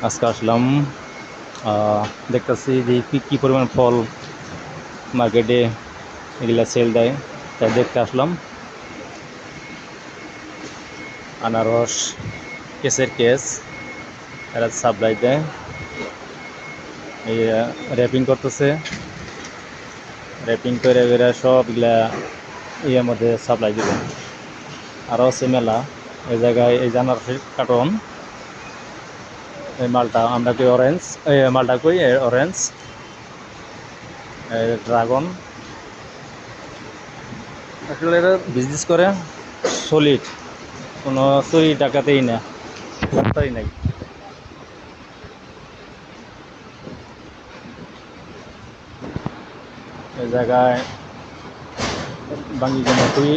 আজকে আসলাম দেখতেছি যে কী পরিমাণ ফল মার্কেটে এগুলা সেল দেয়, তাই দেখতে আসলাম। আনারস, কেসের কেস এরা সাপ্লাই দেয়, এই র্যাপিং করতেছে। র্যাপিং করে এরা সবগুলা ইয়ের মধ্যে সাপ্লাই দিবে। আরও আছে মেলা এই জায়গায়। এই যে আনারসের কার্টন, এই মালটা আমরা কই অরেঞ্জ, এই মালটা কই অরেঞ্জ, ড্রাগন। আসলে এরা বিজনেস করে সলিড, কোনো চুরি ডাকাতেই না, রাস্তাই নাই। এই জায়গায় বাঙ্গিগুলো খুবই,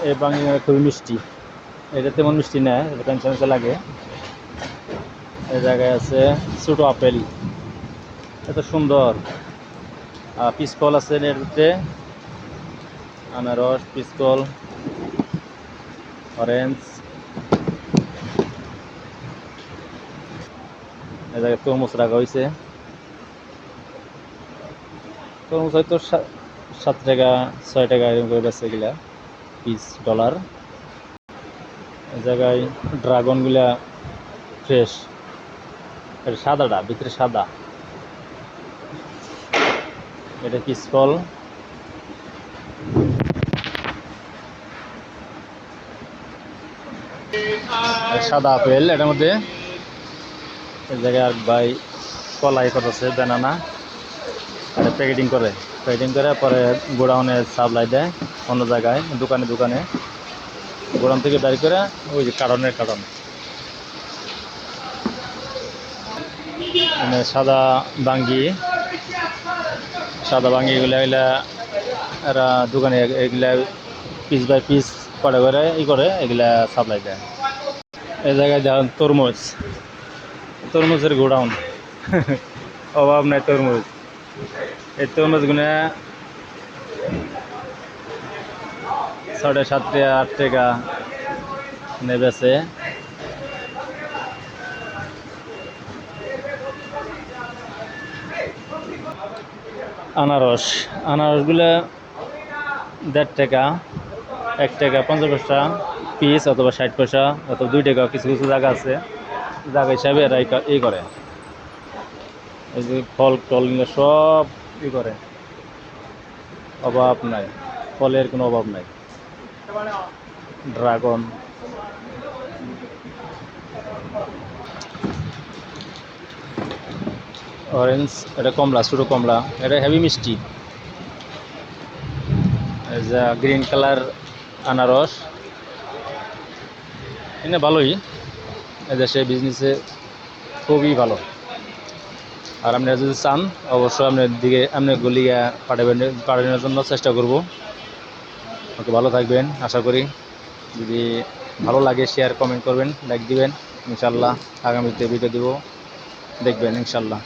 এই বাঙ্গিগুলো খুবই মিষ্টি। এটা তেমন মিষ্টি না, এটা পেঁচা লাগে। এই জায়গায় আছে ছোটো আপেল, এত সুন্দর। পিসকল আছে এর ভিতরে, আনারস, পিসকল, অরেঞ্জ। এই জায়গায় তরমুজ রাখা হয়েছে। তরমুজ হয়তো 7 টাকা 6 টাকা এরকম করে বেচে এগুলা পিস ডলার। এই জায়গায় ড্রাগনগুলা ফ্রেশ, এটা সাদাটা ভিতরে সাদা, এটা পিসকল। সাদা আপেল এটার মধ্যে। এই জায়গায় আর ভাই কলাই করতেছে, ব্যানানা। এটা প্যাকেটিং করে, পরে গোডাউনে সাপ্লাই দেয় অন্য জায়গায়, দোকানে দোকানে। গোডাউন থেকে বের করে ওই যে কারণ মানে সাদা বাঙ্গি, এগুলা এরা দোকানে এগুলা পিস বাই পিস করে করে এগুলা সাপ্লাই দেয়। এই জায়গায় দেখুন তরমুজের গোডাউন। অভাব নাই তরমুজ। এই তরমুজগুলো 7.5 8 টাকা নেবেছে। আনারসগুলো 1.5 টাকা, 1 টাকা 50 পয়সা পিস, অথবা 60 পয়সা, অথবা 2 টাকা। কিছু কিছু জায়গা আছে, জায়গা হিসাবে এরা এই করে। এই যে ফল টল নিয়ে সব করে, অভাব নাই, ফলের কোনো অভাব নাই। ড্রাগন, অরেঞ্জ, এটা কমলা, ছোটো কমলা, এটা হেভি মিষ্টি। যা গ্রিন কালার আনারস, এনে ভালোই, এদেশে বিজনেসে খুবই ভালো। আর আপনারা যদি চান অবশ্যই আপনার গলিয়া পাঠানোর জন্য চেষ্টা করব। ওকে, ভালো থাকবেন আশা করি। যদি ভালো লাগে শেয়ার কমেন্ট করবেন, লাইক দিবেন। ইনশাল্লাহ আগামীতে ভিডিও দিব, দেখবেন ইনশাল্লাহ।